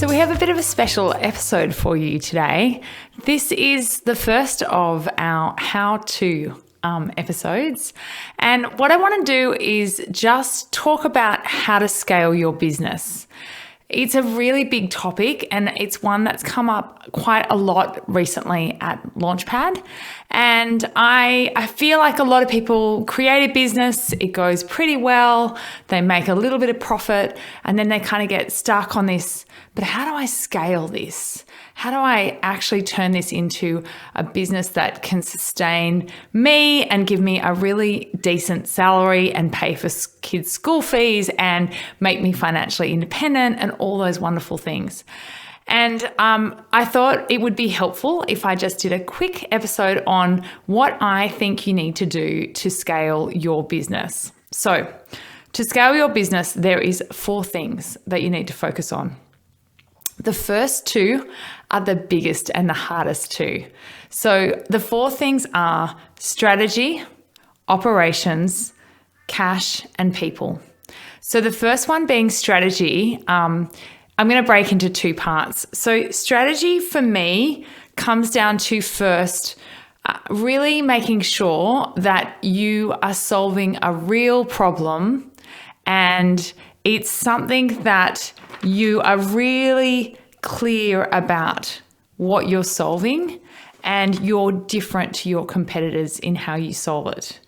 So we have a bit of a special episode for you today. This is the first of our how-to episodes. And what I want to do is just talk about how to scale your business. It's a really big topic and it's one that's come up quite a lot recently at Launchpad. And I feel like a lot of people create a business, it goes pretty well, they make a little bit of profit, and then they kind of get stuck on this, but how do I scale this? How do I actually turn this into a business that can sustain me and give me a really decent salary and pay for kids' school fees and make me financially independent and all those wonderful things? And I thought it would be helpful if I just did a quick episode on what I think you need to do to scale your business. So to scale your business, there is 4 things that you need to focus on. The first 2 are the biggest and the hardest 2. So the 4 things are strategy, operations, cash, and people. So the first one being strategy, I'm going to break into 2 parts. So strategy for me comes down to first, really making sure that you are solving a real problem and it's something that you are really clear about what you're solving and you're different to your competitors in how you solve it.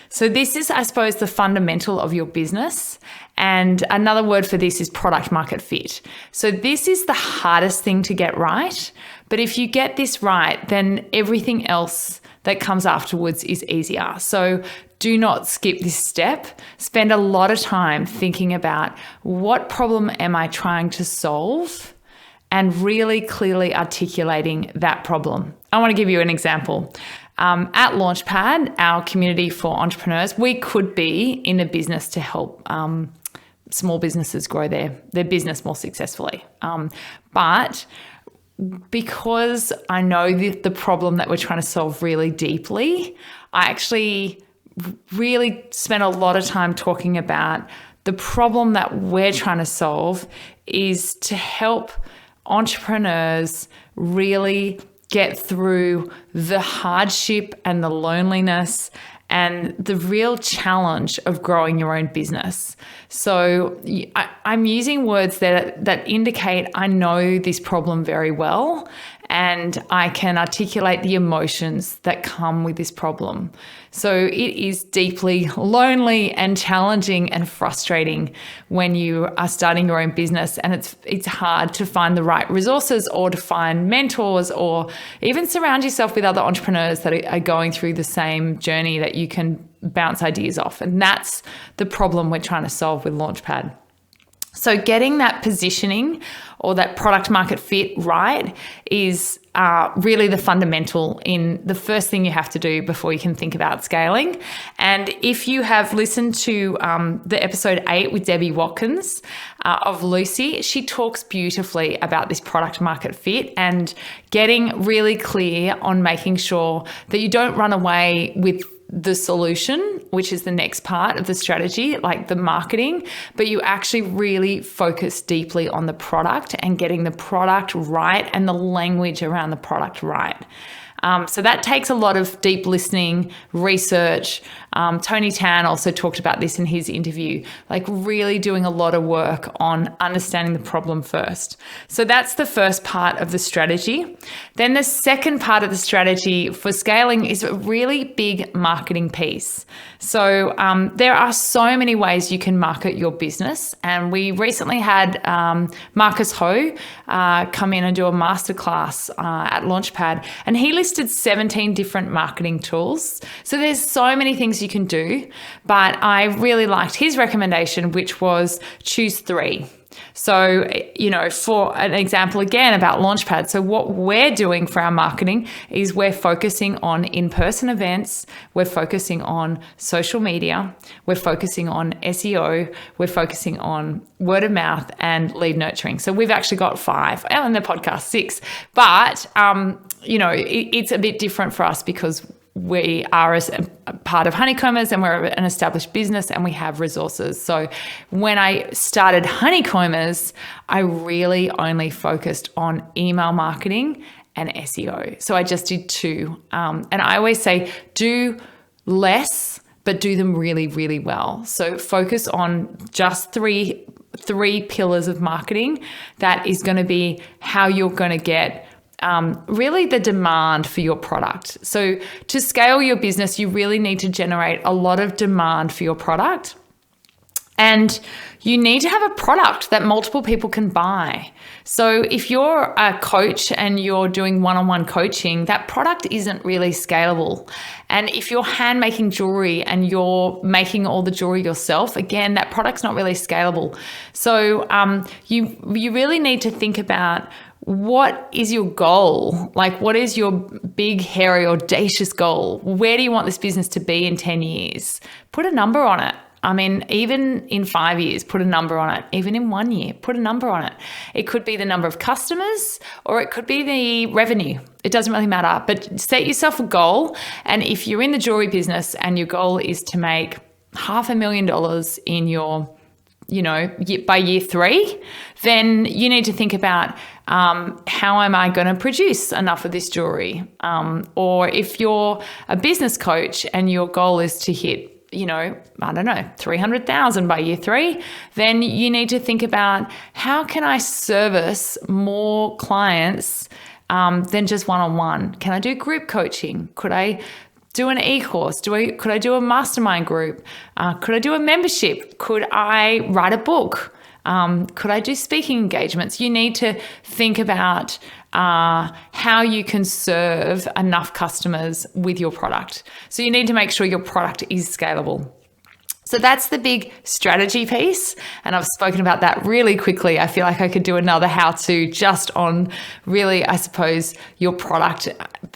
So this is, I suppose, the fundamental of your business. And another word for this is product market fit. So this is the hardest thing to get right. But if you get this right, then everything else that comes afterwards is easier. So do not skip this step. Spend a lot of time thinking about what problem am I trying to solve and really clearly articulating that problem. I want to give you an example. At Launchpad, our community for entrepreneurs, we could be in a business to help small businesses grow their business more successfully. But because I know the problem that we're trying to solve really deeply, I actually really spent a lot of time talking about the problem that we're trying to solve is to help entrepreneurs really get through the hardship and the loneliness and the real challenge of growing your own business. So I'm using words that indicate I know this problem very well and I can articulate the emotions that come with this problem. So it is deeply lonely and challenging and frustrating when you are starting your own business, and it's hard to find the right resources or to find mentors or even surround yourself with other entrepreneurs that are going through the same journey that you can bounce ideas off. And that's the problem we're trying to solve with Launchpad. So getting that positioning or that product market fit right is really the fundamental in the first thing you have to do before you can think about scaling. And if you have listened to the episode 8 with Debbie Watkins of Lucy, she talks beautifully about this product market fit and getting really clear on making sure that you don't run away with the solution, which is the next part of the strategy, like the marketing, but you actually really focus deeply on the product and getting the product right and the language around the product right. So that takes a lot of deep listening, research. Tony Tan also talked about this in his interview, like really doing a lot of work on understanding the problem first. So that's the first part of the strategy. Then the second part of the strategy for scaling is a really big marketing piece. So there are so many ways you can market your business. And we recently had Marcus Ho come in and do a masterclass at Launchpad, and he listed 17 different marketing tools. So there's so many things you can do, but I really liked his recommendation, which was choose 3. So, for an example again about Launchpad, so what we're doing for our marketing is we're focusing on in-person events, we're focusing on social media, we're focusing on SEO, we're focusing on word of mouth and lead nurturing. So we've actually got 5, and the podcast 6, but, it's a bit different for us because we are a part of Honeycombers and we're an established business and we have resources. So when I started Honeycombers, I really only focused on email marketing and SEO. So I just did two. And I always say do less, but do them really, really well. So focus on just three pillars of marketing. That is going to be how you're going to get really the demand for your product. So to scale your business, you really need to generate a lot of demand for your product. And you need to have a product that multiple people can buy. So if you're a coach and you're doing one-on-one coaching, that product isn't really scalable. And if you're hand making jewelry and you're making all the jewelry yourself, again, that product's not really scalable. So you really need to think about, what is your goal? Like, what is your big, hairy, audacious goal? Where do you want this business to be in 10 years? Put a number on it. I mean, even in 5 years, put a number on it. Even in 1 year, put a number on it. It could be the number of customers or it could be the revenue. It doesn't really matter, but set yourself a goal. And if you're in the jewelry business and your goal is to make $500,000 in your, by year 3, then you need to think about how am I going to produce enough of this jewelry? Or if you're a business coach and your goal is to hit, 300,000 by year 3, then you need to think about how can I service more clients than just one-on-one? Can I do group coaching? Could I do an e-course? Could I do a mastermind group? Could I do a membership? Could I write a book? Could I do speaking engagements? You need to think about how you can serve enough customers with your product. So you need to make sure your product is scalable. So that's the big strategy piece. And I've spoken about that really quickly. I feel like I could do another how-to just on really, I suppose, your product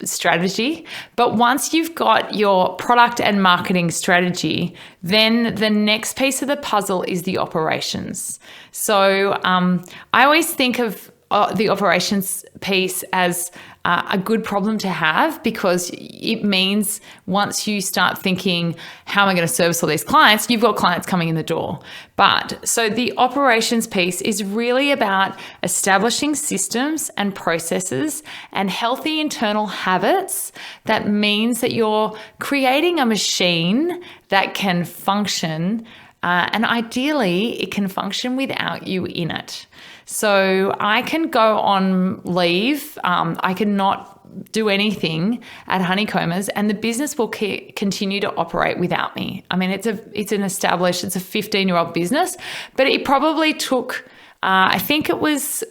strategy. But once you've got your product and marketing strategy, then the next piece of the puzzle is the operations. So I always think of the operations piece as a good problem to have, because it means once you start thinking, how am I going to service all these clients? You've got clients coming in the door. But so the operations piece is really about establishing systems and processes and healthy internal habits. That means that you're creating a machine that can function, and ideally it can function without you in it. So I can go on leave. I cannot do anything at Honeycombers and the business will continue to operate without me. I mean, it's a 15-year-old business, but it probably took, I think it was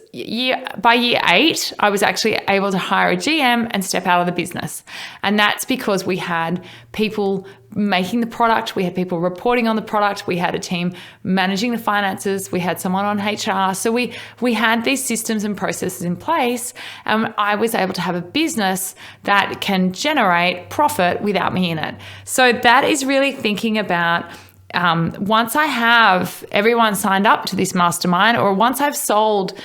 by year 8, I was actually able to hire a GM and step out of the business. And that's because we had people making the product, we had people reporting on the product, we had a team managing the finances, we had someone on HR. So we had these systems and processes in place, and I was able to have a business that can generate profit without me in it. So that is really thinking about once I have everyone signed up to this mastermind, or once I've sold,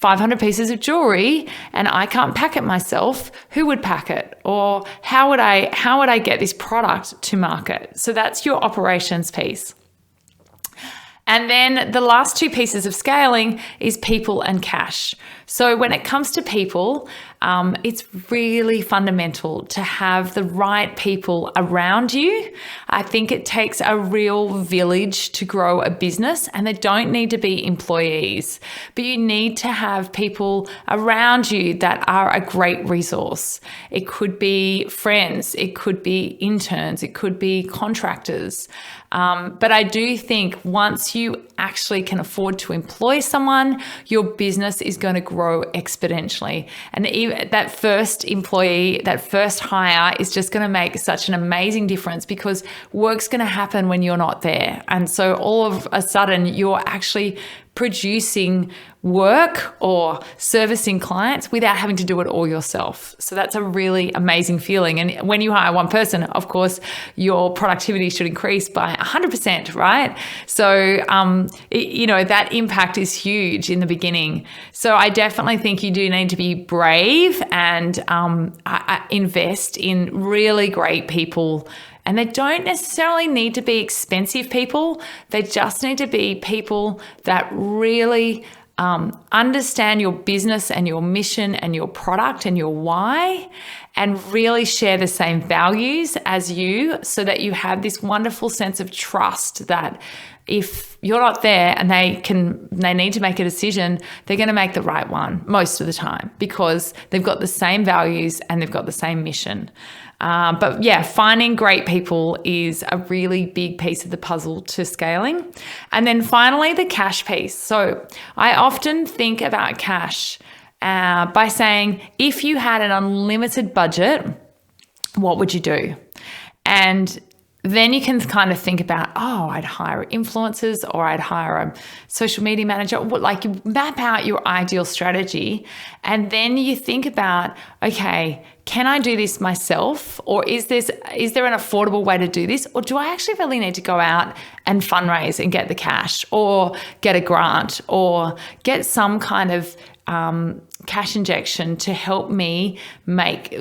500 pieces of jewelry and I can't pack it myself, who would pack it? Or how would I get this product to market? So that's your operations piece. And then the last two pieces of scaling is people and cash. So when it comes to people, it's really fundamental to have the right people around you. I think it takes a real village to grow a business, and they don't need to be employees, but you need to have people around you that are a great resource. It could be friends, it could be interns, it could be contractors. But I do think once you actually can afford to employ someone, your business is going to grow exponentially. And even that first employee, that first hire is just going to make such an amazing difference, because work's going to happen when you're not there. And so all of a sudden you're actually producing work or servicing clients without having to do it all yourself. So that's a really amazing feeling. And when you hire one person, of course, your productivity should increase by 100%, right? So, that impact is huge in the beginning. So I definitely think you do need to be brave and invest in really great people. And they don't necessarily need to be expensive people. They just need to be people that really understand your business and your mission and your product and your why, and really share the same values as you, so that you have this wonderful sense of trust that if you're not there and they need to make a decision, they're going to make the right one most of the time, because they've got the same values and they've got the same mission. But yeah, finding great people is a really big piece of the puzzle to scaling. And then finally, the cash piece. So I often think about cash by saying, if you had an unlimited budget, what would you do? And then you can kind of think about, I'd hire influencers, or I'd hire a social media manager. Like, you map out your ideal strategy, and then you think about, okay, can I do this myself? Or is there an affordable way to do this? Or do I actually really need to go out and fundraise and get the cash, or get a grant, or get some kind of cash injection to help me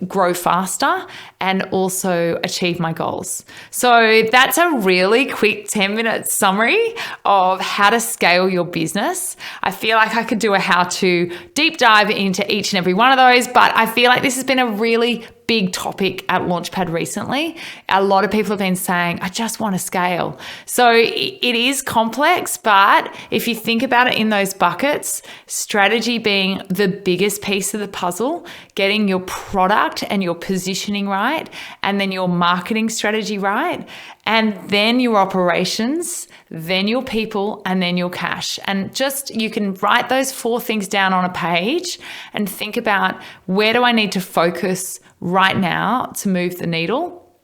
grow faster and also achieve my goals? So that's a really quick 10-minute summary of how to scale your business. I feel like I could do a how-to deep dive into each and every one of those, but I feel like this has been a really big topic at Launchpad recently. A lot of people have been saying, I just want to scale. So it is complex, but if you think about it in those buckets, strategy being the biggest piece of the puzzle, getting your product and your positioning right, and then your marketing strategy right, and then your operations, then your people, and then your cash. And you can write those 4 things down on a page and think about, where do I need to focus right now to move the needle?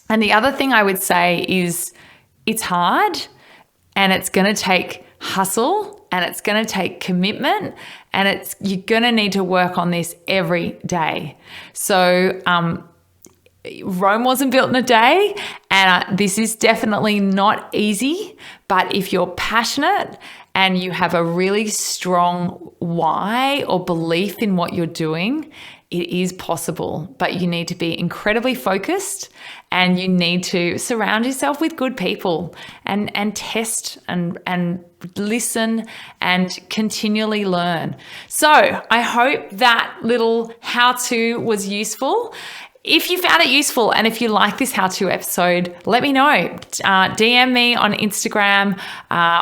And the other thing I would say is, it's hard, and it's going to take hustle, and it's going to take commitment, and you're going to need to work on this every day. So Rome wasn't built in a day, and this is definitely not easy, but if you're passionate and you have a really strong why or belief in what you're doing, it is possible. But you need to be incredibly focused, and you need to surround yourself with good people, and test and listen and continually learn. So I hope that little how-to was useful. If you found it useful, and if you like this how-to episode, let me know. DM me on Instagram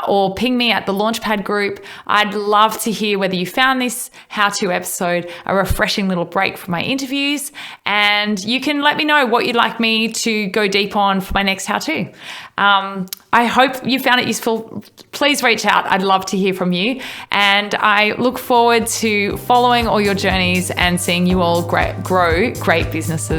or ping me at the Launchpad group. I'd love to hear whether you found this how-to episode a refreshing little break from my interviews. And you can let me know what you'd like me to go deep on for my next how-to. I hope you found it useful. Please reach out. I'd love to hear from you. And I look forward to following all your journeys and seeing you all grow great businesses.